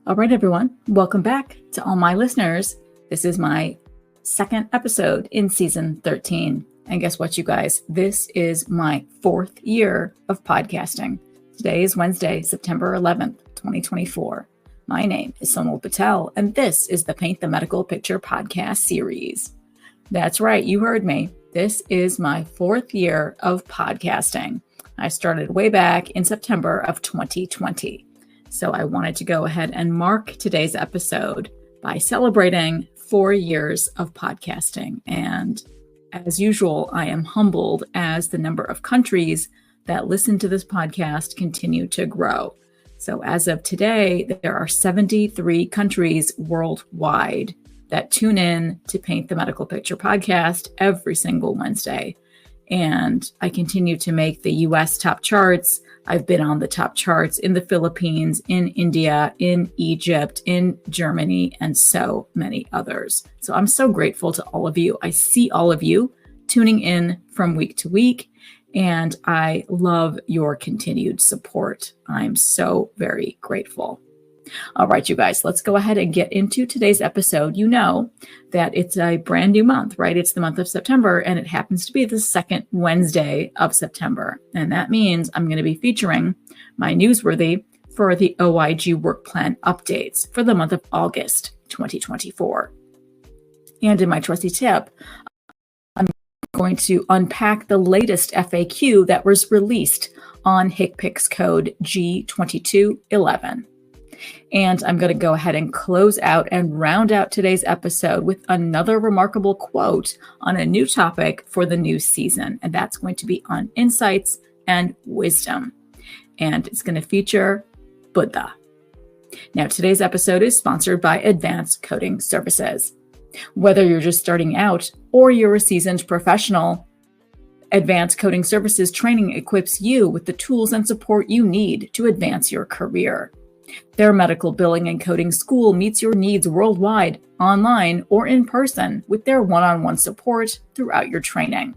All right, everyone, welcome back to all my listeners. This is my second episode in season 13. And guess what, you guys? This is my fourth year of podcasting. Today is Wednesday, September 11th, 2024. My name is Sonal Patel, and this is the Paint the Medical Picture podcast series. That's right, you heard me. This is my fourth year of podcasting. I started way back in September of 2020. So I wanted to go ahead and mark today's episode by celebrating 4 years of podcasting. And as usual, I am humbled as the number of countries that listen to this podcast continue to grow. So as of today, there are 73 countries worldwide that tune in to Paint the Medical Picture podcast every single Wednesday. And I continue to make the US top charts. I've been on the top charts in the Philippines, in India, in Egypt, in Germany, and so many others. So I'm so grateful to all of you. I see all of you tuning in from week to week, and I love your continued support. I'm so very grateful. All right, you guys, let's go ahead and get into today's episode. You know that it's a brand new month, right? It's the month of September, and it happens to be the second Wednesday of September. And that means I'm going to be featuring my Newsworthy for the OIG Work Plan updates for the month of August 2024. And in my Trusty tip, I'm going to unpack the latest FAQ that was released on HCPCS code G2211. And I'm going to go ahead and close out and round out today's episode with another remarkable quote on a new topic for the new season. And that's going to be on insights and wisdom. And it's going to feature Buddha. Now, today's episode is sponsored by Advanced Coding Services. Whether you're just starting out or you're a seasoned professional, Advanced Coding Services training equips you with the tools and support you need to advance your career. Their medical billing and coding school meets your needs worldwide, online or in person, with their one-on-one support throughout your training.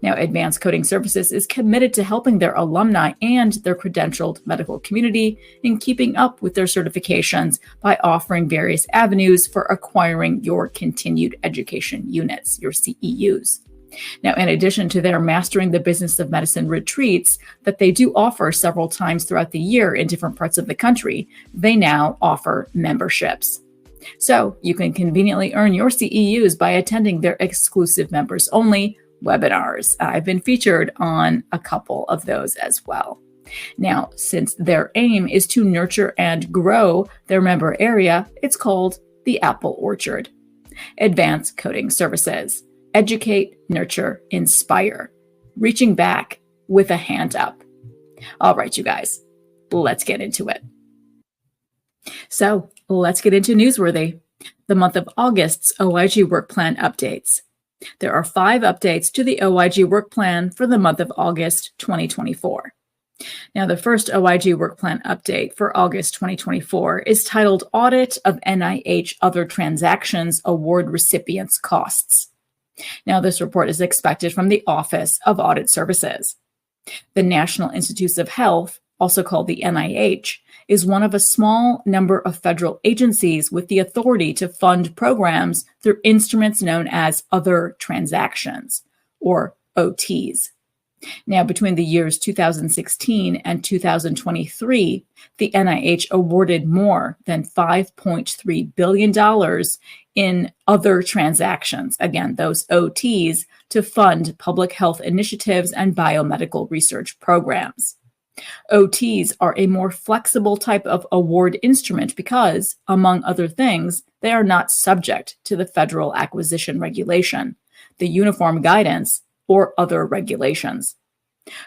Now, Advanced Coding Services is committed to helping their alumni and their credentialed medical community in keeping up with their certifications by offering various avenues for acquiring your continued education units, your CEUs. Now, in addition to their Mastering the Business of Medicine retreats that they do offer several times throughout the year in different parts of the country, they now offer memberships. So you can conveniently earn your CEUs by attending their exclusive members only webinars. I've been featured on a couple of those as well. Now, since their aim is to nurture and grow their member area, it's called the Apple Orchard. Advanced Coding Services. Educate, nurture, inspire. Reaching back with a hand up. All right, you guys, let's get into it. So let's get into Newsworthy, the month of August's OIG Work Plan updates. There are 5 updates to the OIG Work Plan for the month of August 2024. Now, the first OIG Work Plan update for August 2024 is titled Audit of NIH Other Transactions Award Recipients Costs. Now, this report is expected from the Office of Audit Services. The National Institutes of Health, also called the NIH, is one of a small number of federal agencies with the authority to fund programs through instruments known as Other Transactions, or OTs. Now, between the years 2016 and 2023, the NIH awarded more than $5.3 billion in other transactions, again, those OTs, to fund public health initiatives and biomedical research programs. OTs are a more flexible type of award instrument because, among other things, they are not subject to the Federal Acquisition Regulation, the Uniform Guidance, or other regulations.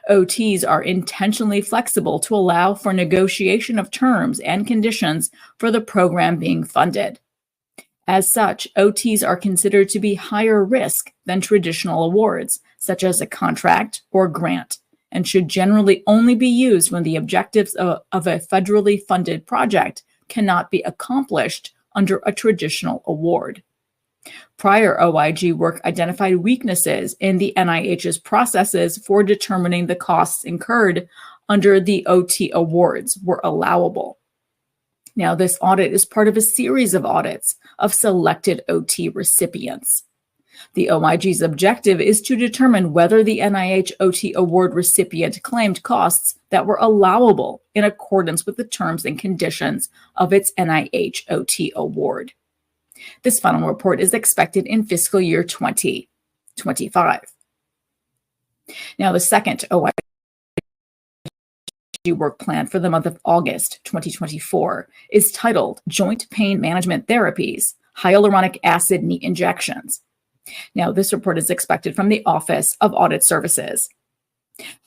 OTs are intentionally flexible to allow for negotiation of terms and conditions for the program being funded. As such, OTs are considered to be higher risk than traditional awards, such as a contract or grant, and should generally only be used when the objectives of a federally funded project cannot be accomplished under a traditional award. Prior OIG work identified weaknesses in the NIH's processes for determining the costs incurred under the OT awards were allowable. Now, this audit is part of a series of audits of selected OT recipients. The OIG's objective is to determine whether the NIH OT award recipient claimed costs that were allowable in accordance with the terms and conditions of its NIH OT award. This final report is expected in fiscal year 2025. Now, the second OIG Work Plan for the month of August 2024 is titled Joint Pain Management Therapies, Hyaluronic Acid Knee Injections. Now, this report is expected from the Office of Audit Services.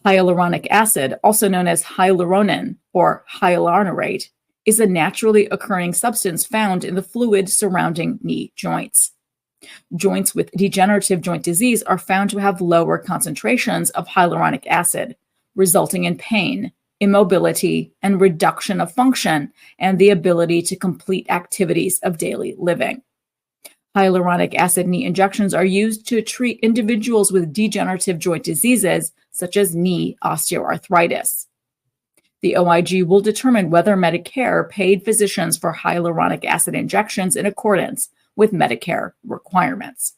Hyaluronic acid, also known as hyaluronan or hyaluronate, is a naturally occurring substance found in the fluid surrounding knee joints. Joints with degenerative joint disease are found to have lower concentrations of hyaluronic acid, resulting in pain, immobility, and reduction of function and the ability to complete activities of daily living. Hyaluronic acid knee injections are used to treat individuals with degenerative joint diseases such as knee osteoarthritis. The OIG will determine whether Medicare paid physicians for hyaluronic acid injections in accordance with Medicare requirements.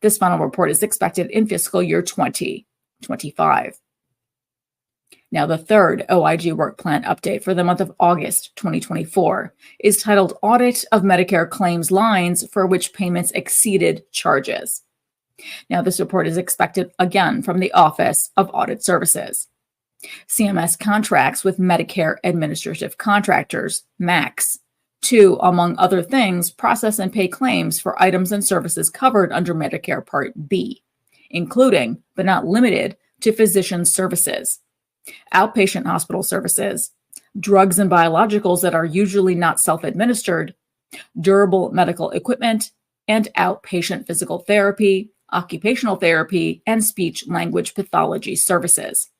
This final report is expected in fiscal year 2025. Now, the third OIG Work Plan update for the month of August 2024 is titled Audit of Medicare Claims Lines for which payments exceeded charges. Now, this report is expected again from the Office of Audit Services. CMS contracts with Medicare Administrative Contractors, MACs, to, among other things, process and pay claims for items and services covered under Medicare Part B, including, but not limited to, physician services, outpatient hospital services, drugs and biologicals that are usually not self-administered, durable medical equipment, and outpatient physical therapy, occupational therapy, and speech-language pathology services.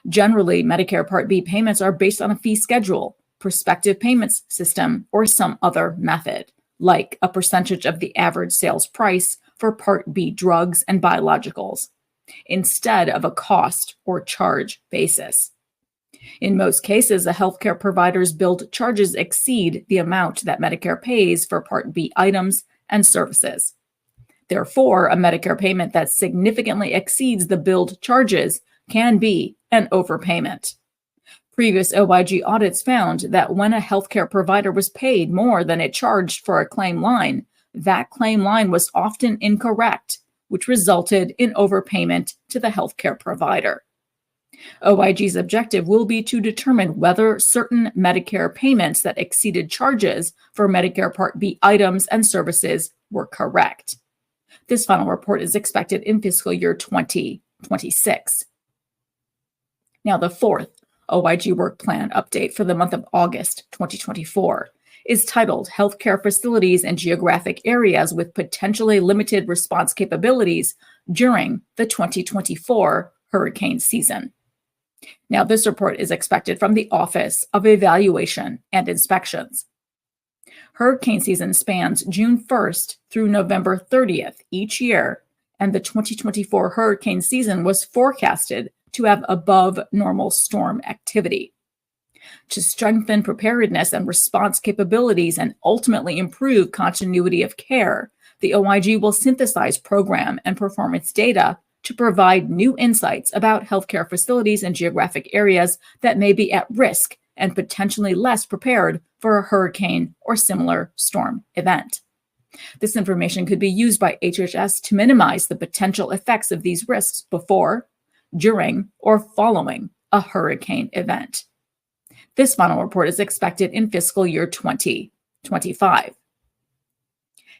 Generally, Medicare Part B payments are based on a fee schedule, prospective payments system, or some other method, like a percentage of the average sales price for Part B drugs and biologicals, instead of a cost or charge basis. In most cases, a healthcare provider's billed charges exceed the amount that Medicare pays for Part B items and services. Therefore, a Medicare payment that significantly exceeds the billed charges can be an overpayment. Previous OIG audits found that when a healthcare provider was paid more than it charged for a claim line, that claim line was often incorrect, which resulted in overpayment to the healthcare provider. OIG's objective will be to determine whether certain Medicare payments that exceeded charges for Medicare Part B items and services were correct. This final report is expected in fiscal year 2026. Now, the fourth OIG Work Plan update for the month of August 2024 is titled Healthcare Facilities and Geographic Areas with Potentially Limited Response Capabilities During the 2024 Hurricane Season. Now, this report is expected from the Office of Evaluation and Inspections. Hurricane season spans June 1st through November 30th each year, and the 2024 hurricane season was forecasted to have above normal storm activity. To strengthen preparedness and response capabilities and ultimately improve continuity of care, the OIG will synthesize program and performance data to provide new insights about healthcare facilities and geographic areas that may be at risk and potentially less prepared for a hurricane or similar storm event. This information could be used by HHS to minimize the potential effects of these risks before, during, or following a hurricane event. This final report is expected in fiscal year 2025.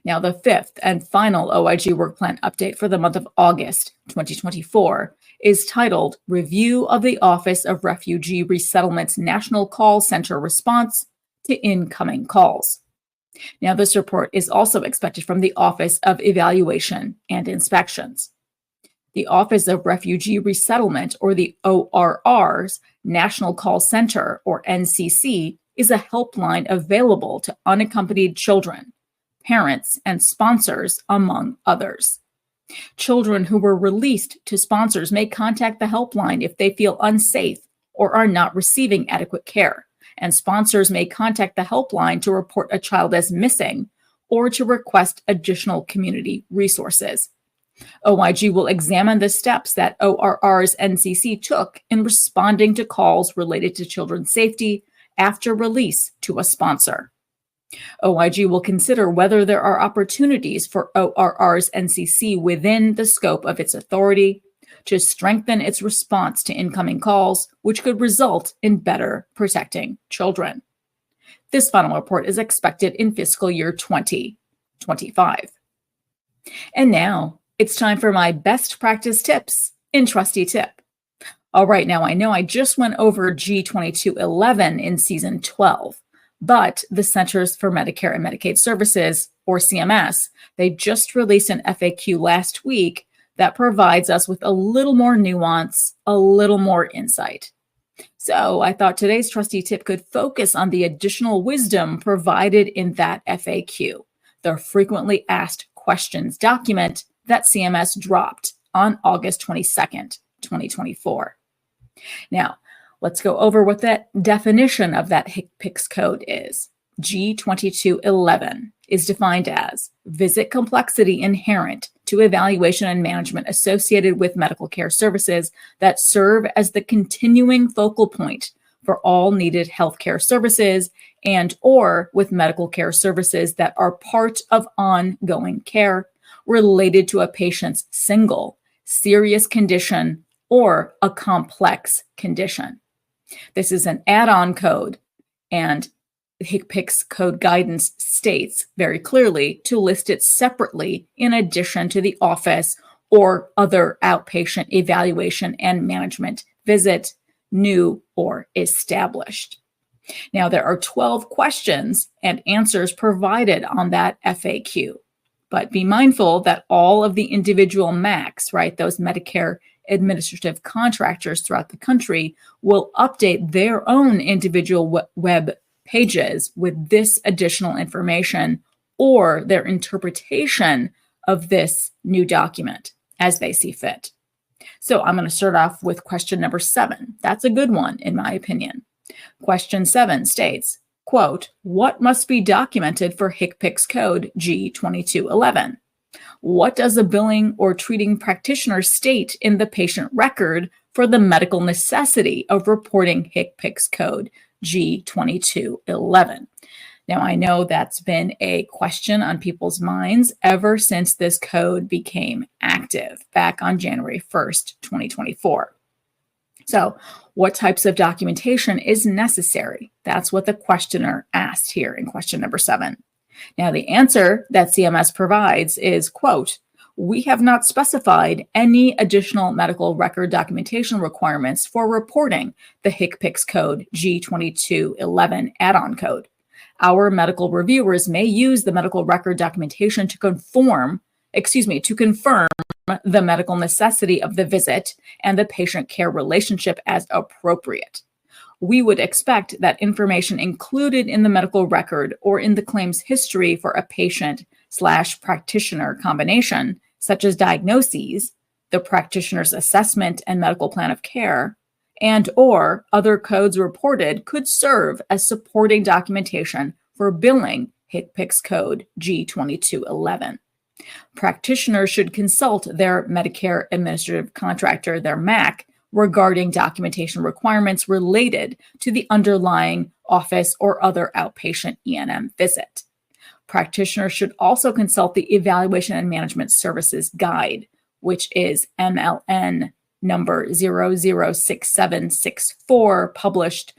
Now, the fifth and final OIG Work Plan update for the month of August 2024 is titled Review of the Office of Refugee Resettlement's National Call Center Response to Incoming Calls. Now, this report is also expected from the Office of Evaluation and Inspections. The Office of Refugee Resettlement, or the ORR's National Call Center, or NCC, is a helpline available to unaccompanied children, parents, and sponsors, among others. Children who were released to sponsors may contact the helpline if they feel unsafe or are not receiving adequate care, and sponsors may contact the helpline to report a child as missing or to request additional community resources. OIG will examine the steps that ORR's NCC took in responding to calls related to children's safety after release to a sponsor. OIG will consider whether there are opportunities for ORR's NCC within the scope of its authority to strengthen its response to incoming calls, which could result in better protecting children. This final report is expected in fiscal year 2025. And now it's time for my best practice tips in Trusty Tip. All right, now I know I just went over G2211 in season 12, but the Centers for Medicare and Medicaid Services, or CMS, they just released an FAQ last week that provides us with a little more nuance, a little more insight. So I thought today's Trusty Tip could focus on the additional wisdom provided in that FAQ, the frequently asked questions document that CMS dropped on August 22nd, 2024. Now, let's go over what the definition of that HCPCS code is. G2211 is defined as visit complexity inherent to evaluation and management associated with medical care services that serve as the continuing focal point for all needed healthcare services and or with medical care services that are part of ongoing care related to a patient's single serious condition or a complex condition. This is an add-on code, and HCPCS code guidance states very clearly to list it separately in addition to the office or other outpatient evaluation and management visit, new or established. Now, there are 12 questions and answers provided on that FAQ, but be mindful that all of the individual MACs, right, those Medicare administrative contractors throughout the country, will update their own individual web pages with this additional information or their interpretation of this new document as they see fit. So I'm going to start off with question number 7. That's a good one, in my opinion. Question 7 states, quote, what must be documented for HCPCS code G2211? What does a billing or treating practitioner state in the patient record for the medical necessity of reporting HCPCS code G2211? Now, I know that's been a question on people's minds ever since this code became active back on January 1st, 2024. So what types of documentation is necessary? That's what the questioner asked here in question number 7. Now, the answer that CMS provides is, quote, we have not specified any additional medical record documentation requirements for reporting the HCPCS code G2211 add-on code. Our medical reviewers may use the medical record documentation to confirm the medical necessity of the visit and the patient care relationship as appropriate. We would expect that information included in the medical record or in the claims history for a patient/practitioner combination, such as diagnoses, the practitioner's assessment and medical plan of care, and or other codes reported could serve as supporting documentation for billing HCPCS code G2211. Practitioners should consult their Medicare administrative contractor, their MAC, regarding documentation requirements related to the underlying office or other outpatient E&M visit. Practitioners should also consult the Evaluation and Management Services Guide, which is MLN number 006764, published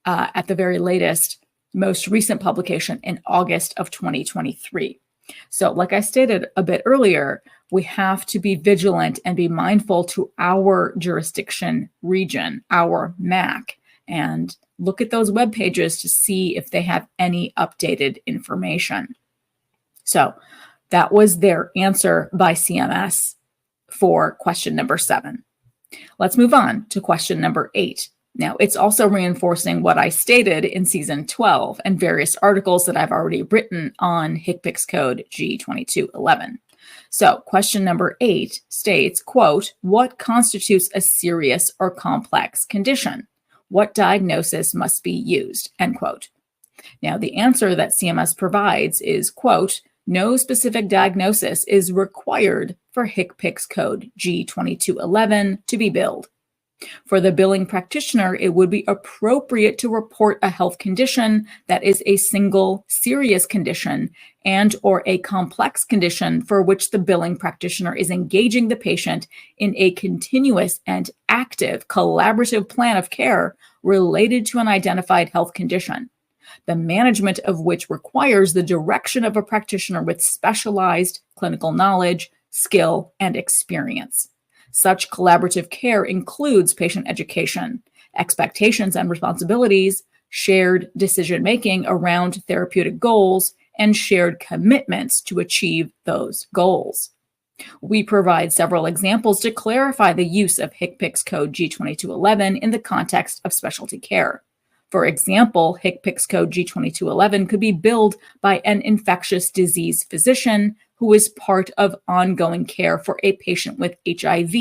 at the very latest, most recent publication in August of 2023. So like I stated a bit earlier, we have to be vigilant and be mindful to our jurisdiction region, our MAC, and look at those web pages to see if they have any updated information. So that was their answer by CMS for question number 7. Let's move on to question number 8. Now, it's also reinforcing what I stated in season 12 and various articles that I've already written on HCPCS code G2211. So question number 8 states, quote, what constitutes a serious or complex condition? what diagnosis must be used, end quote. Now, the answer that CMS provides is, quote, no specific diagnosis is required for HCPCS code G2211 to be billed. For the billing practitioner, it would be appropriate to report a health condition that is a single serious condition and or a complex condition for which the billing practitioner is engaging the patient in a continuous and active collaborative plan of care related to an identified health condition, the management of which requires the direction of a practitioner with specialized clinical knowledge, skill, and experience. Such collaborative care includes patient education, expectations and responsibilities, shared decision-making around therapeutic goals, and shared commitments to achieve those goals. We provide several examples to clarify the use of HCPCS code G2211 in the context of specialty care. For example, HCPCS code G2211 could be billed by an infectious disease physician who is part of ongoing care for a patient with HIV,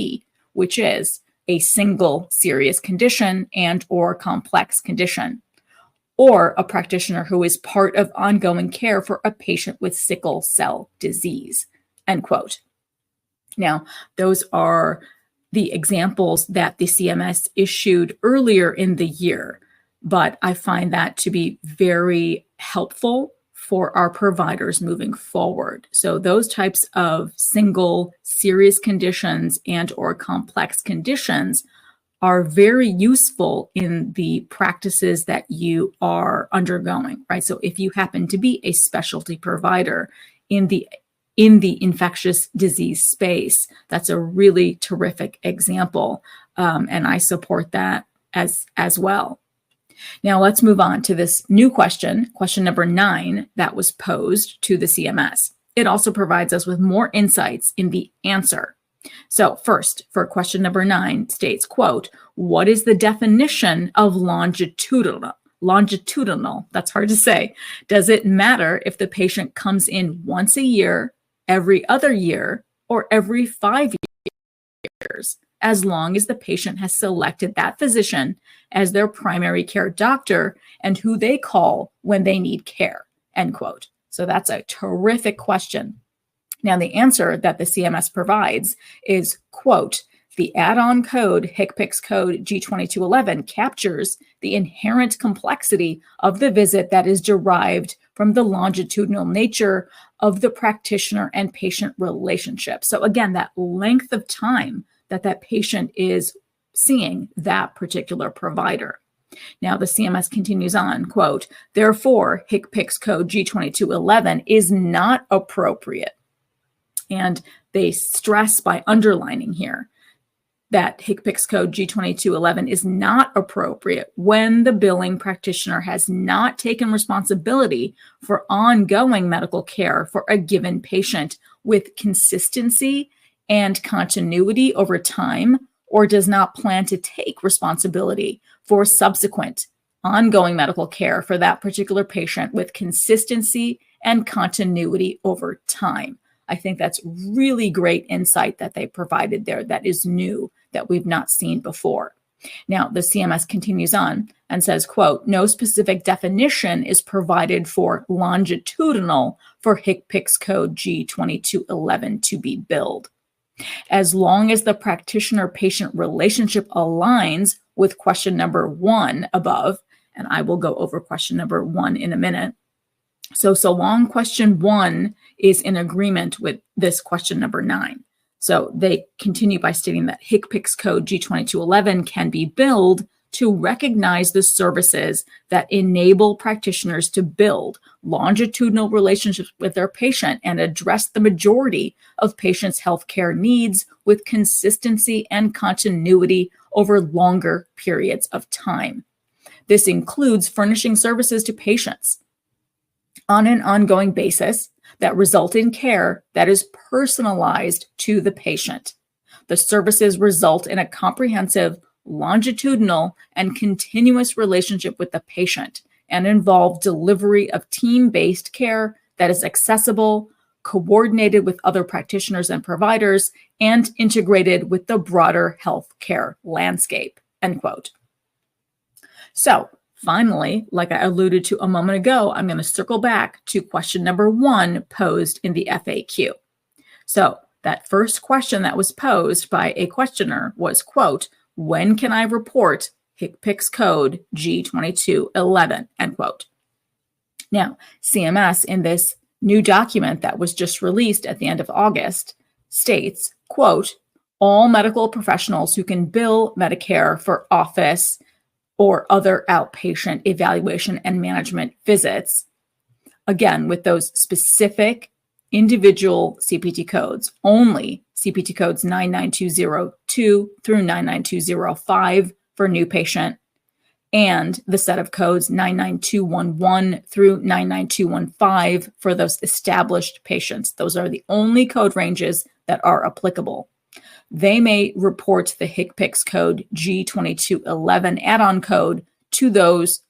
which is a single serious condition and or complex condition, or a practitioner who is part of ongoing care for a patient with sickle cell disease, end quote. Now, those are the examples that the CMS issued earlier in the year, but I find that to be very helpful for our providers moving forward. So those types of single serious conditions and or complex conditions are very useful in the practices that you are undergoing, right? So if you happen to be a specialty provider in the infectious disease space, that's a really terrific example. And I support that as well. Now let's move on to this new question number 9 that was posed to the CMS. It also provides us with more insights in the answer. So first, for question number 9 states, quote, what is the definition of longitudinal? Longitudinal, that's hard to say. Does it matter if the patient comes in once a year, every other year, or every 5 years? As long as the patient has selected that physician as their primary care doctor and who they call when they need care, end quote. So that's a terrific question. Now, the answer that the CMS provides is, quote, the add-on code, HCPCS code G2211, captures the inherent complexity of the visit that is derived from the longitudinal nature of the practitioner and patient relationship. So again, that length of time that patient is seeing that particular provider. Now, the CMS continues on, quote, therefore, HCPCS code G2211 is not appropriate. And they stress by underlining here that HCPCS code G2211 is not appropriate when the billing practitioner has not taken responsibility for ongoing medical care for a given patient with consistency and continuity over time, or does not plan to take responsibility for subsequent ongoing medical care for that particular patient with consistency and continuity over time. I think that's really great insight that they provided there that is new, that we've not seen before. Now, the CMS continues on and says, quote, no specific definition is provided for longitudinal for HCPCS code G2211 to be billed. As long as the practitioner-patient relationship aligns with question number 1 above, and I will go over question number 1 in a minute. So long question 1 is in agreement with this question number 9. So they continue by stating that HCPCS code G2211 can be billed to recognize the services that enable practitioners to build longitudinal relationships with their patient and address the majority of patients' healthcare needs with consistency and continuity over longer periods of time. This includes furnishing services to patients on an ongoing basis that result in care that is personalized to the patient. The services result in a comprehensive, longitudinal, and continuous relationship with the patient and involve delivery of team-based care that is accessible, coordinated with other practitioners and providers, and integrated with the broader healthcare landscape, end quote. So finally, like I alluded to a moment ago, I'm going to circle back to question number 1 posed in the FAQ. So that first question that was posed by a questioner was, quote, when can I report HCPCS code G2211, end quote. Now, CMS in this new document that was just released at the end of August states, quote, all medical professionals who can bill Medicare for office or other outpatient evaluation and management visits, again, with those specific individual CPT codes, only CPT codes 99202 through 99205 for new patient, and the set of codes 99211 through 99215 for those established patients. Those are the only code ranges that are applicable. They may report the HCPCS code G2211 add-on code to those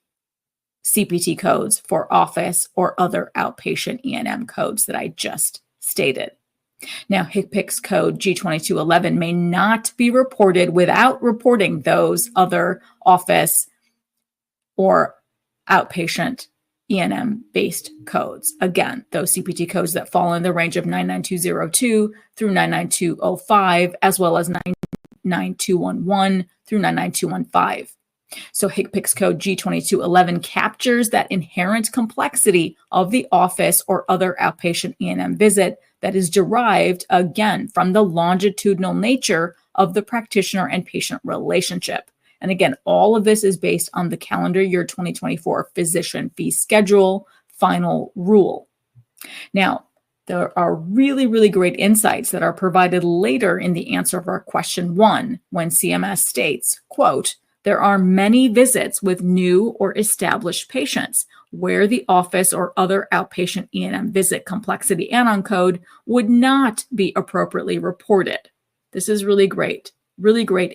CPT codes for office or other outpatient E&M codes that I just stated. Now, HCPCS code G2211 may not be reported without reporting those other office or outpatient E&M based codes. Again, those CPT codes that fall in the range of 99202 through 99205, as well as 99211 through 99215. So HCPCS code G2211 captures that inherent complexity of the office or other outpatient E&M visit that is derived, again, from the longitudinal nature of the practitioner and patient relationship. And again, all of this is based on the calendar year 2024 physician fee schedule final rule. Now, there are really, really great insights that are provided later in the answer of our question 1 when CMS states, quote, there are many visits with new or established patients where the office or other outpatient E&M visit complexity add-on code would not be appropriately reported. This is really great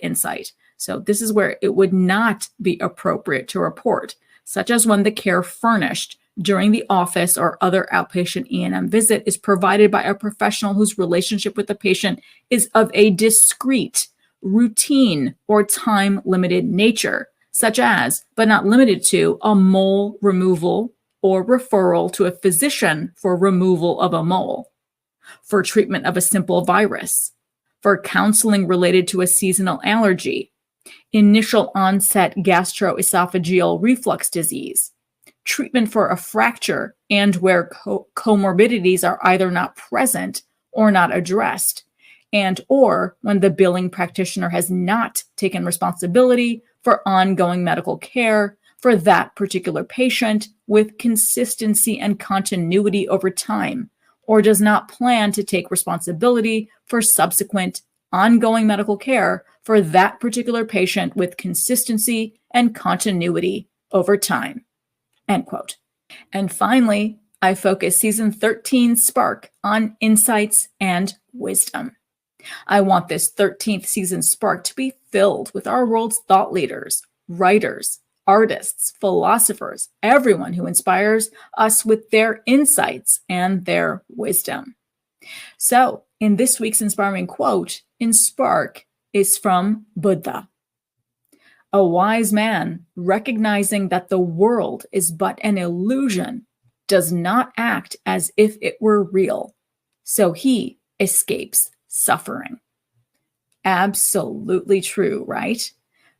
insight. So this is where it would not be appropriate to report, such as when the care furnished during the office or other outpatient E&M visit is provided by a professional whose relationship with the patient is of a discrete, routine, or time-limited nature, such as, but not limited to, a mole removal or referral to a physician for removal of a mole, for treatment of a simple virus, for counseling related to a seasonal allergy, initial onset gastroesophageal reflux disease, treatment for a fracture, and where comorbidities are either not present or not addressed, and or when the billing practitioner has not taken responsibility for ongoing medical care for that particular patient with consistency and continuity over time, or does not plan to take responsibility for subsequent ongoing medical care for that particular patient with consistency and continuity over time, end quote. And finally, I focus season 13 Spark on insights and wisdom. I want this 13th season Spark to be filled with our world's thought leaders, writers, artists, philosophers, everyone who inspires us with their insights and their wisdom. So, in this week's inspiring quote in Spark is from Buddha. A wise man, recognizing that the world is but an illusion, does not act as if it were real, so he escapes suffering. Absolutely true, right?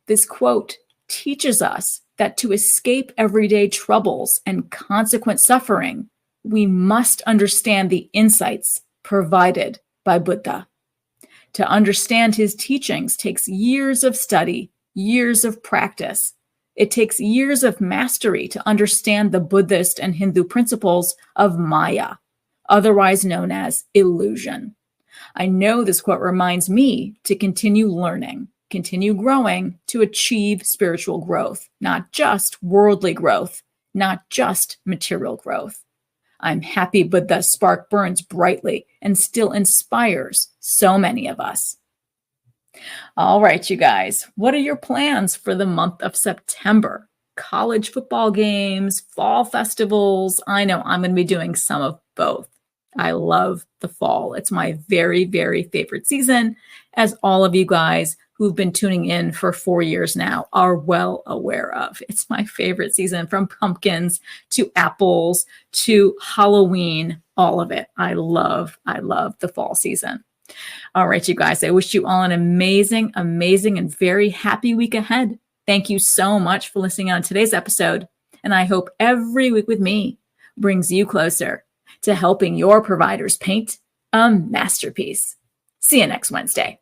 This quote teaches us that to escape everyday troubles and consequent suffering, we must understand the insights provided by Buddha. To understand his teachings takes years of study, years of practice. It takes years of mastery to understand the Buddhist and Hindu principles of Maya, otherwise known as illusion. I know this quote reminds me to continue learning, continue growing to achieve spiritual growth, not just worldly growth, not just material growth. I'm happy Buddha's spark burns brightly and still inspires so many of us. All right, you guys, what are your plans for the month of September? College football games, fall festivals? I know I'm going to be doing some of both. I love the fall. It's my very, very favorite season, as all of you guys who've been tuning in for 4 years now are well aware of. It's my favorite season, from pumpkins to apples to Halloween, all of it. I love the fall season. All right, you guys, I wish you all an amazing, amazing, and very happy week ahead. Thank you so much for listening on today's episode. And I hope every week with me brings you closer to helping your providers paint a masterpiece. See you next Wednesday.